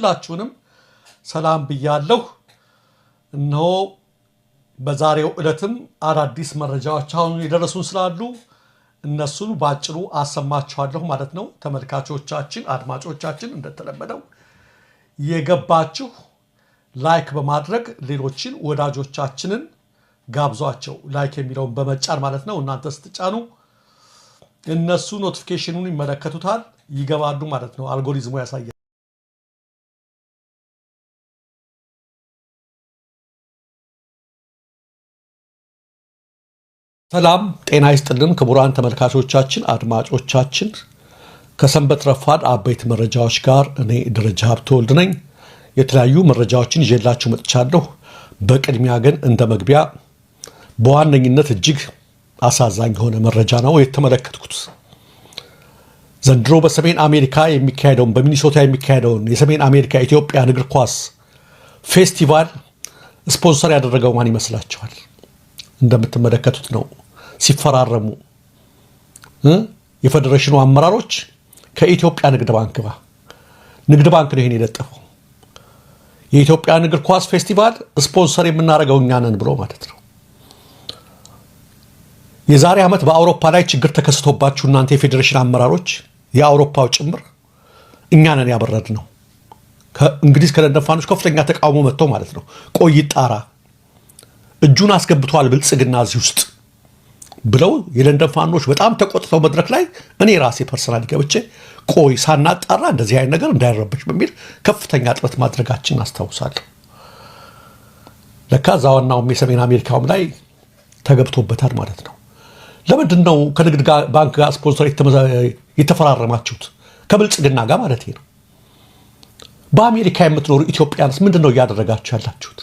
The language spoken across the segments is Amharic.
ሁላችሁንም ሰላም ብያለሁ። እነሆ በዛሬው ዕለትም አዳዲስ መረጃዎች አሁን የደረሱን ስላሉ እነሱን ባጭሩ አሰማችኋለሁ ማለት ነው። ተመልካቾቻችን፣ አድማጮቻችን እንደተለመደው የገባችሁ ላይክ በማድረግ ሌሎችን ወዳጆቻችንን ጋብዟቸው። ላይክ የሚለውን በመጫን ማለት ነው። እናንተ ስትጫኑ እነሱ ኖቲፊኬሽኑን ይመለከቱታል፣ ይገባሉ ማለት ነው። አልጎሪዝሙ ያሳያል። ሰላም ጤና ይስጥልን ክቡራን ተመልካቾቻችን፣ አድማጮቻችን ከሰንበት ረፋድ አበይት መረጃዎች ጋር እኔ ደረጃ ሀብተወልድ ነኝ። የተለያዩ መረጃዎችን ይዤላችሁ መጥቻለሁ። በቅድሚያ ግን እንደ መግቢያ በዋነኝነት እጅግ አሳዛኝ የሆነ መረጃ ነው የተመለከትኩት። ዘንድሮ በሰሜን አሜሪካ የሚካሄደውን በሚኒሶታ የሚካሄደውን የሰሜን አሜሪካ ኢትዮጵያን እግር ኳስ ፌስቲቫል ስፖንሰር ያደረገው ማን ይመስላችኋል? እንደምትመለከቱት ነው። ሲፈራረሙ የፌዴሬሽኑ አመራሮች ከኢትዮጵያ ንግድ ባንክ ጋር ንግድ ባንክ ነው ይሄን የለጠፈው። የኢትዮጵያን እግር ኳስ ፌስቲቫል ስፖንሰር የምናደርገው እኛ ነን ብሎ ማለት ነው። የዛሬ ዓመት በአውሮፓ ላይ ችግር ተከስቶባችሁ እናንተ የፌዴሬሽን አመራሮች የአውሮፓው ጭምር እኛ ነን ያበረድ ነው። ከእንግሊዝ ከለንደን ፋኖች ከፍተኛ ተቃውሞ መጥተው ማለት ነው። ቆይ ጣራ እጁን አስገብቷል ብልጽግና እዚህ ውስጥ ብለው የለንደን ፋኖች በጣም ተቆጥተው መድረክ ላይ እኔ ራሴ ፐርሰናል ገብቼ ቆይ ሳናጣራ እንደዚህ አይነት ነገር እንዳይረበሽ በሚል ከፍተኛ ጥረት ማድረጋችን አስታውሳለሁ። ለካ ዛዋናውም የሰሜን አሜሪካውም ላይ ተገብቶበታል ማለት ነው። ለምንድን ነው ከንግድ ባንክ ጋር ስፖንሰር የተፈራረማችሁት? ከብልጽግና ጋር ማለት ነው። በአሜሪካ የምትኖሩ ኢትዮጵያንስ ምንድን ነው እያደረጋችሁ ያላችሁት?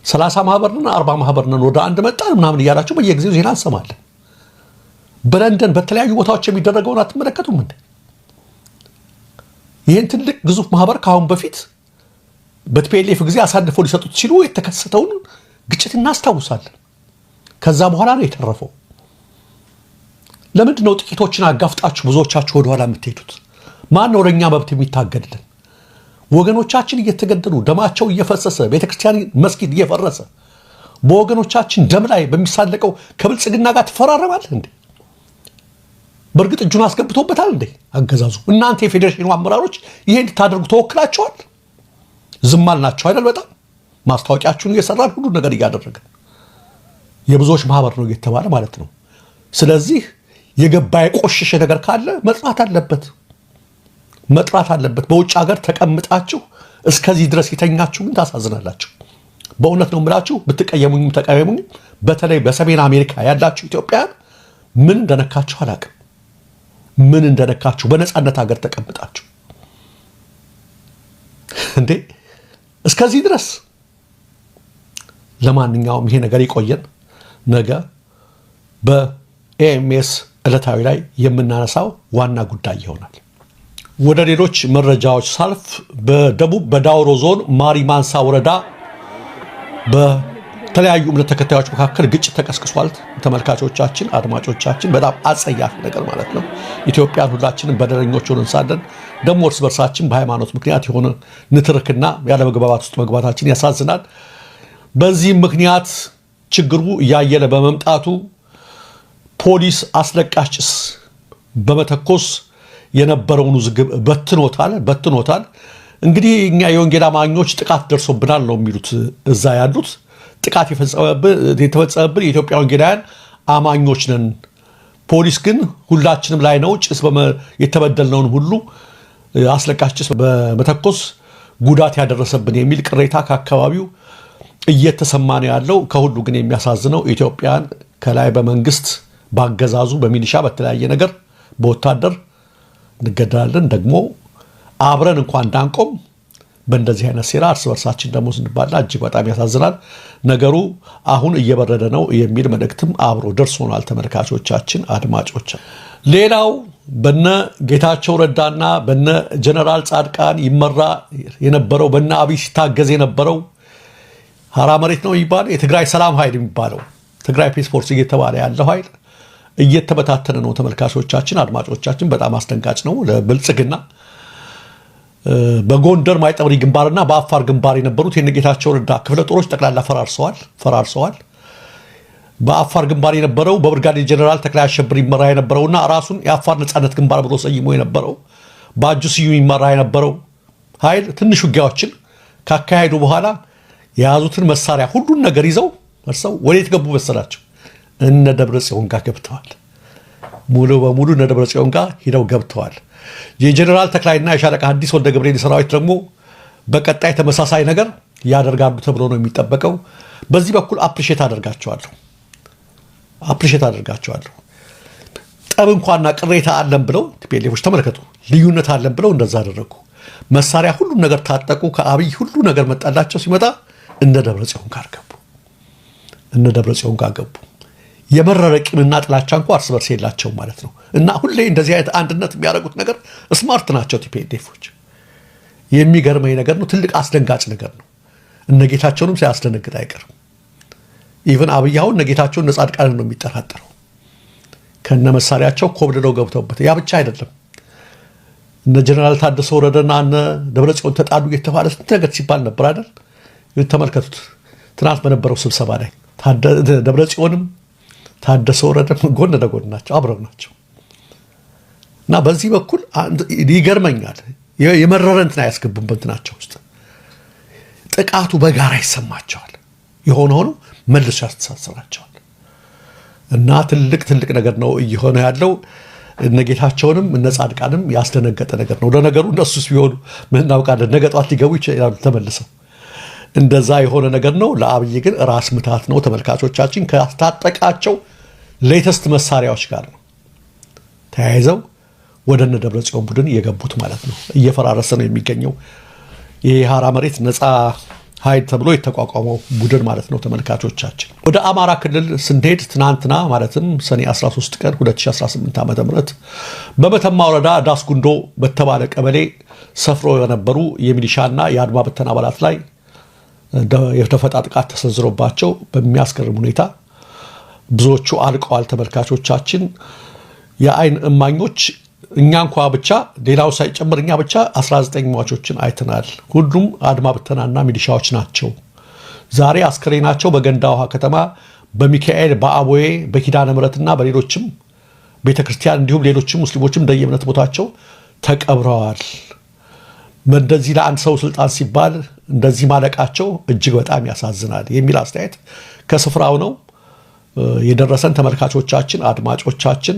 30 ማህበርነን 40 ማህበርነን ወደ አንድ መጣን ምናምን እያላችሁ በየጊዜው ዜና እንሰማለን። በለንደን በተለያዩ ቦታዎች የሚደረገውን አትመለከቱም እንዴ? ይህን ትልቅ ግዙፍ ማህበር ከአሁን በፊት በቲፒኤልኤፍ ጊዜ አሳልፈው ሊሰጡት ሲሉ የተከሰተውን ግጭት እናስታውሳለን። ከዛ በኋላ ነው የተረፈው። ለምንድን ነው ጥቂቶችን አጋፍጣችሁ ብዙዎቻችሁ ወደኋላ የምትሄዱት? ማን ነው ለእኛ መብት የሚታገድልን? ወገኖቻችን እየተገደሉ ደማቸው እየፈሰሰ ቤተክርስቲያን መስጊድ እየፈረሰ በወገኖቻችን ደም ላይ በሚሳለቀው ከብልጽግና ጋር ትፈራረማለህ እንዴ? በእርግጥ እጁን አስገብቶበታል እንዴ አገዛዙ? እናንተ የፌዴሬሽኑ አመራሮች ይሄን እንድታደርጉ ተወክላችኋል። ዝም አልናችሁ አይደል? በጣም ማስታወቂያችሁን እየሰራን ሁሉ ነገር እያደረገን የብዙዎች ማህበር ነው እየተባለ ማለት ነው። ስለዚህ የገባ የቆሸሸ ነገር ካለ መጥራት አለበት። በውጭ ሀገር ተቀምጣችሁ እስከዚህ ድረስ የተኛችሁ ግን ታሳዝናላችሁ። በእውነት ነው የምላችሁ። ብትቀየሙኝም ተቀየሙኝ። በተለይ በሰሜን አሜሪካ ያላችሁ ኢትዮጵያን ምን እንደነካችሁ አላውቅም። ምን እንደነካችሁ በነፃነት ሀገር ተቀምጣችሁ እንዴ እስከዚህ ድረስ። ለማንኛውም ይሄ ነገር ይቆየን። ነገ በኤኤምኤስ ዕለታዊ ላይ የምናነሳው ዋና ጉዳይ ይሆናል። ወደ ሌሎች መረጃዎች ሳልፍ በደቡብ በዳውሮ ዞን ማሪ ማንሳ ወረዳ በተለያዩ እምነት ተከታዮች መካከል ግጭት ተቀስቅሷል። ተመልካቾቻችን፣ አድማጮቻችን በጣም አጸያፊ ነገር ማለት ነው። ኢትዮጵያን ሁላችንም በደረኞች ሆነን ሳለን ደግሞ እርስ በርሳችን በሃይማኖት ምክንያት የሆነ ንትርክና ያለመግባባት ውስጥ መግባታችን ያሳዝናል። በዚህም ምክንያት ችግሩ እያየለ በመምጣቱ ፖሊስ አስለቃሽ ጭስ በመተኮስ የነበረውን ውዝግብ በትኖታል። እንግዲህ እኛ የወንጌል አማኞች ጥቃት ደርሶብናል ነው የሚሉት እዛ ያሉት። ጥቃት የተፈጸመብን የኢትዮጵያ ወንጌላውያን አማኞች ነን። ፖሊስ ግን ሁላችንም ላይ ነው ጭስ የተበደልነውን ሁሉ አስለቃሽ ጭስ በመተኮስ ጉዳት ያደረሰብን የሚል ቅሬታ ከአካባቢው እየተሰማ ነው ያለው። ከሁሉ ግን የሚያሳዝነው ኢትዮጵያን ከላይ በመንግስት ባገዛዙ በሚሊሻ በተለያየ ነገር በወታደር እንገደላለን። ደግሞ አብረን እንኳን እንዳንቆም በእንደዚህ አይነት ሴራ እርስ በርሳችን ደግሞ ስንባላ እጅግ በጣም ያሳዝናል። ነገሩ አሁን እየበረደ ነው የሚል መልእክትም አብሮ ደርሶናል። ተመልካቾቻችን፣ አድማጮች፣ ሌላው በነ ጌታቸው ረዳና በነ ጀነራል ጻድቃን ይመራ የነበረው በነ አብይ ሲታገዝ የነበረው ሀራ መሬት ነው የሚባለው የትግራይ ሰላም ኃይል የሚባለው ትግራይ ፒስ ፎርስ እየተባለ ያለው ኃይል እየተበታተነ ነው። ተመልካቾቻችን፣ አድማጮቻችን በጣም አስደንጋጭ ነው ለብልጽግና። በጎንደር ማይጠብሪ ግንባርና በአፋር ግንባር የነበሩት የነጌታቸው ረዳ ክፍለ ጦሮች ጠቅላላ ፈራርሰዋል። በአፋር ግንባር የነበረው በብርጋዴር ጀነራል ተክላይ አሸብር ይመራ የነበረውና ራሱን የአፋር ነጻነት ግንባር ብሎ ሰይሞ የነበረው በአጁ ስዩም ይመራ የነበረው ኃይል ትንሽ ውጊያዎችን ካካሄዱ በኋላ የያዙትን መሳሪያ ሁሉን ነገር ይዘው መርሰው ወዴት ገቡ መሰላቸው? እነ ደብረ ጽዮን ጋር ገብተዋል። ሙሉ በሙሉ እነ ደብረ ጽዮን ጋር ሂደው ገብተዋል። የጀነራል ተክላይና የሻለቃ ሐዲስ ወልደ ገብርኤል ሰራዊት ደግሞ በቀጣይ ተመሳሳይ ነገር ያደርጋሉ ተብሎ ነው የሚጠበቀው። በዚህ በኩል አፕሪሼት አደርጋቸዋለሁ። ጠብ እንኳንና ቅሬታ አለን ብለው ቲፒኤልኤፎች ተመልከቱ፣ ልዩነት አለን ብለው እንደዛ አደረጉ። መሳሪያ ሁሉም ነገር ታጠቁ። ከአብይ ሁሉ ነገር መጣላቸው። ሲመጣ እነ ደብረ ጽዮን ጋር ገቡ። የመረረ ቂምና ጥላቻ እንኳ እርስ በርስ የላቸውም ማለት ነው። እና ሁሌ እንደዚህ አይነት አንድነት የሚያደርጉት ነገር ስማርት ናቸው ቲፒኤልኤፎች። የሚገርመኝ ነገር ነው። ትልቅ አስደንጋጭ ነገር ነው። እነ ጌታቸውንም ሳያስደነግጥ አይቀርም። ኢቨን አብይ አሁን እነ ጌታቸውን ጻድቃንን ነው የሚጠራጠረው። ከነ መሳሪያቸው ኮብልለው ገብተውበት። ያ ብቻ አይደለም። እነ ጀነራል ታደሰ ወረደና እነ ደብረጽዮን ተጣሉ እየተባለ ስንት ነገር ሲባል ነበር አይደል? ተመልከቱት። ትናንት በነበረው ስብሰባ ላይ ደብረጽዮንም ታደሰ ወረደም ጎን ለጎን ናቸው፣ አብረው ናቸው። እና በዚህ በኩል ይገርመኛል። የመረረ እንትን አያስገቡም በእንትናቸው ውስጥ ጥቃቱ በጋራ ይሰማቸዋል። የሆነ ሆኖ መልሶ ያስተሳስራቸዋል። እና ትልቅ ነገር ነው እየሆነ ያለው። እነ ጌታቸውንም እነ ጻድቃንም ያስደነገጠ ነገር ነው። ለነገሩ እነሱስ ቢሆኑ ምን እናውቃለን? ነገ ጧት ሊገቡ ይችላሉ ተመልሰው። እንደዛ የሆነ ነገር ነው። ለአብይ ግን ራስ ምታት ነው። ተመልካቾቻችን ካስታጠቃቸው ሌተስት መሳሪያዎች ጋር ነው ተያይዘው ወደ እነ ደብረ ጽዮን ቡድን የገቡት ማለት ነው። እየፈራረሰ ነው የሚገኘው የሐራ መሬት ነፃ ኃይል ተብሎ የተቋቋመው ቡድን ማለት ነው። ተመልካቾቻችን ወደ አማራ ክልል ስንሄድ ትናንትና ማለትም ሰኔ 13 ቀን 2018 ዓ.ም በመተማ ወረዳ ዳስ ጉንዶ በተባለ ቀበሌ ሰፍሮ የነበሩ የሚሊሻና የአድማ በተና አባላት ላይ የደፈጣ ጥቃት ተሰንዝሮባቸው በሚያስገርም ሁኔታ ብዙዎቹ አልቀዋል። ተመልካቾቻችን የአይን እማኞች እኛ እንኳ ብቻ ሌላው ሳይጨምር እኛ ብቻ 19 ሟቾችን አይተናል። ሁሉም አድማ በተናና ሚሊሻዎች ናቸው። ዛሬ አስከሬናቸው በገንዳ ውሃ ከተማ በሚካኤል በአቦዬ በኪዳነ ምሕረትና በሌሎችም ቤተክርስቲያን እንዲሁም ሌሎችም ሙስሊሞችም እንደየእምነት ቦታቸው ተቀብረዋል። እንደዚህ ለአንድ ሰው ስልጣን ሲባል እንደዚህ ማለቃቸው እጅግ በጣም ያሳዝናል የሚል አስተያየት ከስፍራው ነው የደረሰን። ተመልካቾቻችን፣ አድማጮቻችን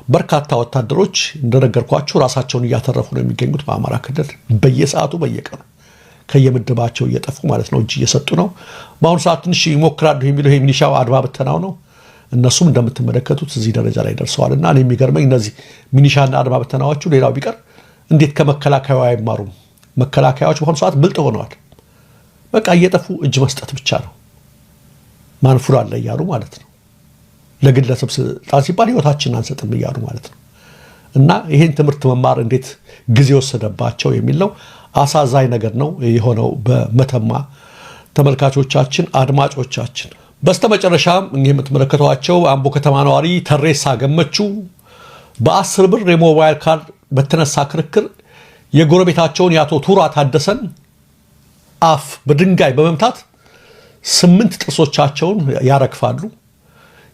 በርካታ ወታደሮች እንደነገርኳችሁ ራሳቸውን እያተረፉ ነው የሚገኙት በአማራ ክልል በየሰዓቱ በየቀኑ ከየምድባቸው እየጠፉ ማለት ነው፣ እጅ እየሰጡ ነው። በአሁኑ ሰዓት ትንሽ ይሞክራሉ የሚለው ይሄ ሚሊሻው አድማ በተናው ነው። እነሱም እንደምትመለከቱት እዚህ ደረጃ ላይ ደርሰዋል። እና እኔ የሚገርመኝ እነዚህ ሚሊሻና አድማ በተናዎቹ ሌላው ቢቀር እንዴት ከመከላከያው አይማሩም? መከላከያዎች በአሁኑ ሰዓት ብልጥ ሆነዋል። በቃ እየጠፉ እጅ መስጠት ብቻ ነው። ማንፉር አለ እያሉ ማለት ነው። ለግለሰብ ስልጣን ሲባል ህይወታችንን አንሰጥም እያሉ ማለት ነው። እና ይህን ትምህርት መማር እንዴት ጊዜ ወሰደባቸው የሚለው አሳዛኝ ነገር ነው የሆነው በመተማ። ተመልካቾቻችን፣ አድማጮቻችን በስተመጨረሻም የምትመለከቷቸው አምቦ ከተማ ነዋሪ ተሬሳ ገመቹ በ10 ብር የሞባይል ካርድ በተነሳ ክርክር የጎረቤታቸውን የአቶ ቱራ ታደሰን አፍ በድንጋይ በመምታት 8 ጥርሶቻቸውን ያረግፋሉ።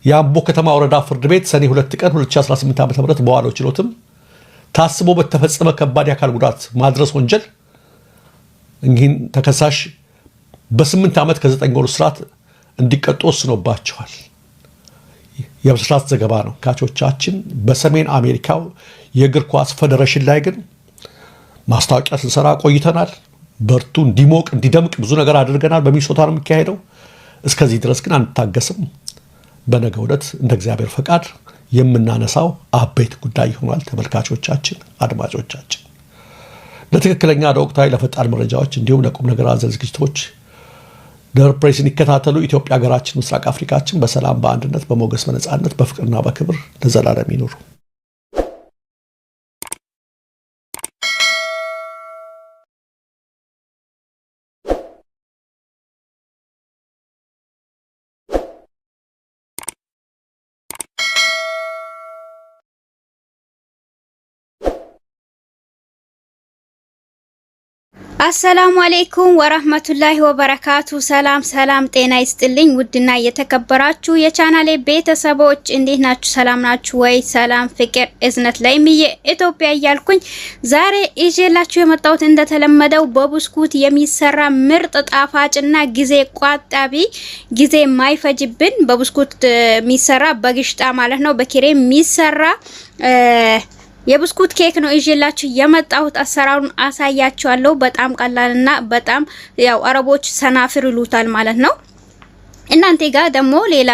የአምቦ ከተማ ወረዳ ፍርድ ቤት ሰኔ 2 ቀን 2018 ዓ.ም በዋለው ችሎትም ታስቦ በተፈጸመ ከባድ የአካል ጉዳት ማድረስ ወንጀል እኚህን ተከሳሽ በ8 ዓመት ከ9 ወር እስራት እንዲቀጡ ወስኖባቸዋል። የብስራት ዘገባ ነው። ካቾቻችን በሰሜን አሜሪካው የእግር ኳስ ፌዴሬሽን ላይ ግን ማስታወቂያ ስንሰራ ቆይተናል። በርቱ፣ እንዲሞቅ እንዲደምቅ ብዙ ነገር አድርገናል። በሚኒሶታ ነው የሚካሄደው። እስከዚህ ድረስ ግን አንታገስም። በነገው ዕለት እንደ እግዚአብሔር ፈቃድ የምናነሳው አበይት ጉዳይ ይሆናል። ተመልካቾቻችን፣ አድማጮቻችን ለትክክለኛ ለወቅታዊ ለፈጣን መረጃዎች እንዲሁም ለቁም ነገር አዘል ዝግጅቶች ደብረ ፕሬስን ይከታተሉ። ኢትዮጵያ ሀገራችን፣ ምስራቅ አፍሪካችን በሰላም በአንድነት በሞገስ በነጻነት በፍቅርና በክብር ለዘላለም ይኑሩ። አሰላሙ አለይኩም ወራህመቱላሂ ወበረካቱ። ሰላም ጤና ይስጥልኝ። ውድና የተከበራችሁ የቻናሌ ቤተሰቦች እንዴት ናችሁ? ሰላም ናችሁ ወይ? ሰላም ፍቅር እዝነት ለይምዬ ኢትዮጵያ እያልኩኝ ዛሬ ይዤላችሁ የመጣሁት እንደተለመደው በብስኩት የሚሰራ ምርጥ ጣፋጭና ጊዜ ቋጣቢ ጊዜ ማይፈጅብን በብስኩት የሚሰራ በግሽጣ ማለት ነው በክሬም የሚሰራ የብስኩት ኬክ ነው ይዤላችሁ የመጣሁት። አሰራሩን አሳያችኋለሁ። በጣም ቀላልና በጣም ያው አረቦች ሰናፍር ይሉታል ማለት ነው። እናንተ ጋር ደግሞ ሌላ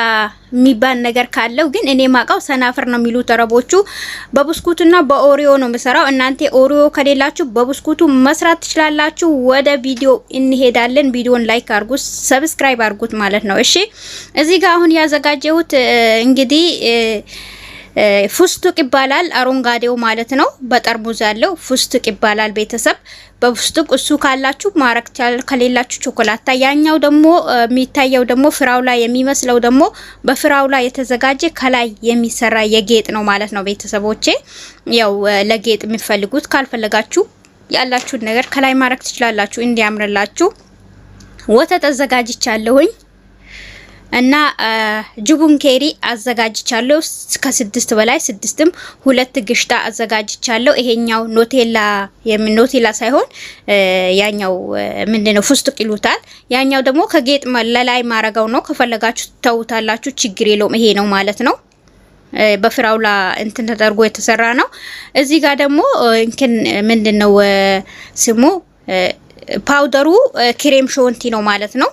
የሚባል ነገር ካለው ግን እኔ ማቃው ሰናፍር ነው የሚሉት አረቦቹ። በብስኩትና በኦሪዮ ነው የምሰራው። እናንተ ኦሪዮ ከሌላችሁ በብስኩቱ መስራት ትችላላችሁ። ወደ ቪዲዮ እንሄዳለን። ቪዲዮን ላይክ አድርጉት፣ ሰብስክራይብ አድርጉት ማለት ነው። እሺ እዚህ ጋር አሁን ያዘጋጀሁት እንግዲህ ፉስቱቅ ይባላል። አረንጓዴው ማለት ነው። በጠርሙዝ ያለው ፉስቱቅ ይባላል። ቤተሰብ በፉስቱቅ እሱ ካላችሁ ማረክ ከሌላችሁ ቾኮላታ። ያኛው ደግሞ የሚታየው ደግሞ ፍራው ላይ የሚመስለው ደግሞ በፍራው ላይ የተዘጋጀ ከላይ የሚሰራ የጌጥ ነው ማለት ነው። ቤተሰቦቼ ያው ለጌጥ የሚፈልጉት ካልፈለጋችሁ ያላችሁን ነገር ከላይ ማረክ ትችላላችሁ እንዲያምርላችሁ። ወተት አዘጋጅቻለሁኝ እና ጁቡን ኬሪ አዘጋጅቻለሁ ከ6 በላይ 6ም 2 ግሽጣ አዘጋጅቻለሁ። ይሄኛው ኖቴላ ሳይሆን ያኛው ምንድነው ፉስቱቅ ይሉታል። ያኛው ደግሞ ከጌጥ ለላይ ማረጋው ነው። ከፈለጋችሁ ተውታላችሁ ችግር የለውም። ይሄ ነው ማለት ነው። በፍራውላ እንትን ተደርጎ የተሰራ ነው። እዚህ ጋር ደግሞ ምንድነው ስሙ ፓውደሩ ክሬም ሾንቲ ነው ማለት ነው።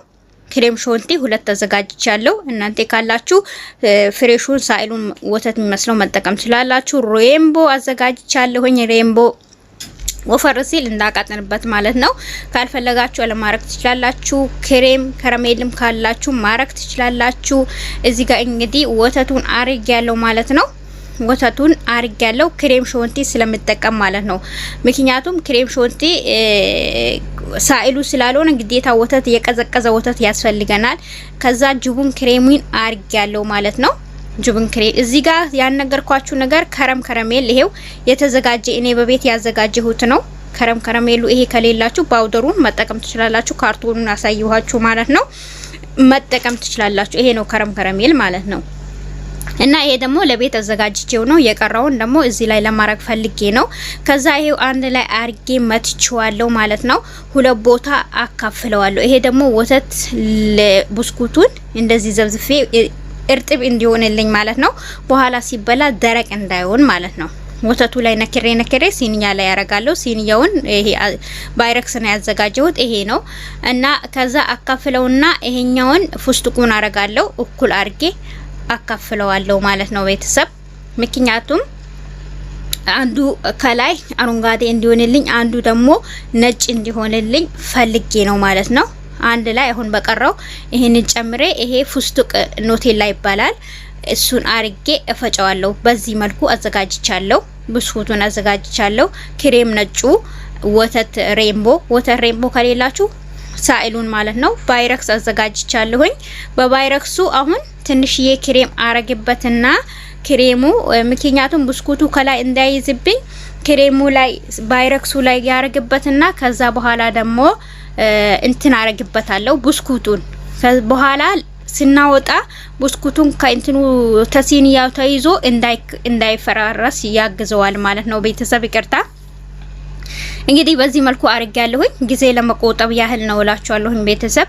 ክሬም ሾንቲ 2 አዘጋጅቻለሁ። እናንተ ካላችሁ ፍሬሹን ሳይሉን ወተት የሚመስለው መጠቀም ትችላላችሁ። ሬምቦ አዘጋጅቻለሁኝ። ሬምቦ ወፈር ሲል እንዳቃጠንበት ማለት ነው። ካልፈለጋችሁ ለማረክ ትችላላችሁ። ክሬም ከረሜልም ካላችሁ ማረክ ትችላላችሁ። እዚህ ጋር እንግዲህ ወተቱን አርግ ያለው ማለት ነው። ወተቱን አርግ ያለው ክሬም ሾንቲ ስለምጠቀም ማለት ነው። ምክንያቱም ክሬም ሾንቲ ሳይሉ ስላልሆነ ግዴታ ወተት የቀዘቀዘ ወተት ያስፈልገናል። ከዛ ጁቡን ክሬሙን አርግ ያለው ማለት ነው። ጁቡን ክሬም እዚህ ጋር ያነገርኳችሁ ነገር ከረሜል ይሄው የተዘጋጀ እኔ በቤት ያዘጋጀሁት ነው። ከረሜሉ ይሄ ከሌላችሁ ፓውደሩን መጠቀም ትችላላችሁ። ካርቶኑን አሳይኋችሁ ማለት ነው። መጠቀም ትችላላችሁ። ይሄ ነው ከረሜል ማለት ነው። እና ይሄ ደግሞ ለቤት አዘጋጅቼው ነው። የቀረውን ደግሞ እዚህ ላይ ለማረግ ፈልጌ ነው። ከዛ ይሄው አንድ ላይ አርጌ መትቼዋለሁ ማለት ነው። 2 ቦታ አካፍለዋለሁ። ይሄ ደግሞ ወተት ለብስኩቱን እንደዚህ ዘብዝፌ እርጥብ እንዲሆንልኝ ማለት ነው። በኋላ ሲበላ ደረቅ እንዳይሆን ማለት ነው። ወተቱ ላይ ነክሬ ሲኒያ ላይ ያረጋለሁ። ሲኒያውን ይሄ ባይረክስ ነው ያዘጋጀሁት ይሄ ነው። እና ከዛ አካፍለውና ይሄኛውን ፉስቱቁን አረጋለሁ እኩል አርጌ አካፍለዋለሁ ማለት ነው ቤተሰብ። ምክንያቱም አንዱ ከላይ አረንጓዴ እንዲሆንልኝ አንዱ ደግሞ ነጭ እንዲሆንልኝ ፈልጌ ነው ማለት ነው። አንድ ላይ አሁን በቀረው ይሄንን ጨምሬ ይሄ ፉስቱቅ ኖቴላ ይባላል። እሱን አርጌ እፈጨዋለሁ። በዚህ መልኩ አዘጋጅቻለሁ። ብስኩቱን አዘጋጅቻለሁ። ክሬም ነጩ ወተት ሬምቦ ከሌላችሁ ሳይሉን ማለት ነው። ባይረክስ አዘጋጅቻለሁኝ። በባይረክሱ አሁን ትንሽዬ ክሬም አረግበትና ክሬሙ ምክንያቱም ብስኩቱ ከላይ እንዳይዝብኝ ክሬሙ ላይ ባይረክሱ ላይ ያረግበትና ከዛ በኋላ ደግሞ እንትን አረግበታለሁ ብስኩቱን በኋላ ስናወጣ ብስኩቱን ከእንትኑ ተሲኒያው ተይዞ እንዳይፈራረስ ያግዘዋል ማለት ነው። ቤተሰብ ይቅርታ እንግዲህ በዚህ መልኩ አርግ ያለሁኝ ጊዜ ለመቆጠብ ያህል ነው እላችኋለሁ። ቤተሰብ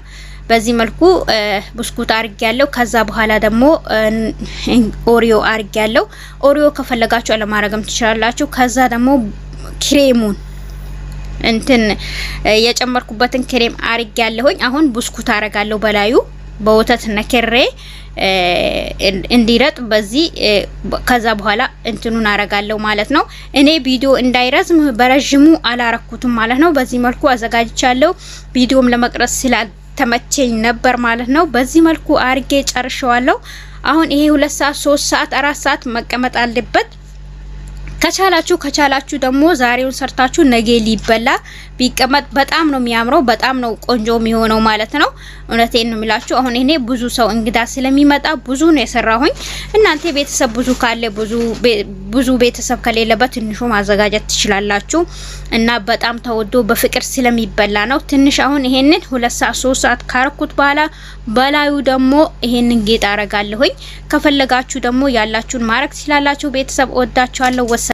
በዚህ መልኩ ብስኩት አርግ ያለው። ከዛ በኋላ ደግሞ ኦሪዮ አርግ ያለው። ኦሪዮ ከፈለጋችሁ ለማረግም ትችላላችሁ። ከዛ ደግሞ ክሬሙን የጨመርኩበትን ክሬም አርግ ያለሁኝ። አሁን ብስኩት አረጋለሁ በላዩ በወተት ነክሬ እንዲረጥ በዚህ ከዛ በኋላ እንትኑን አረጋለሁ ማለት ነው። እኔ ቪዲዮ እንዳይረዝም በረጅሙ አላረኩትም ማለት ነው። በዚህ መልኩ አዘጋጅቻለሁ። ቪዲዮም ለመቅረጽ ስላልተመቸኝ ነበር ማለት ነው። በዚህ መልኩ አርጌ ጨርሻለሁ። አሁን ይሄ 2 ሰዓት 3 ሰዓት 4 ሰዓት መቀመጥ አለበት። ከቻላችሁ ደግሞ ዛሬውን ሰርታችሁ ነገ ሊበላ ቢቀመጥ በጣም ነው የሚያምረው፣ በጣም ነው ቆንጆ የሚሆነው ማለት ነው። እውነቴን ነው የሚላችሁ። አሁን እኔ ብዙ ሰው እንግዳ ስለሚመጣ ብዙ ነው የሰራሁኝ። እናንተ ቤተሰብ ብዙ ካለ ብዙ ቤተሰብ ከሌለበት ትንሹ ማዘጋጀት ትችላላችሁ እና በጣም ተወዶ በፍቅር ስለሚበላ ነው። ትንሽ አሁን ይሄንን 2 ሰዓት 3 ሰዓት ካረኩት በኋላ በላዩ ደግሞ ይሄንን ጌጥ አረጋለሁኝ። ከፈለጋችሁ ደግሞ ያላችሁን ማረክ ትችላላችሁ። ቤተሰብ ወዳችኋለሁ።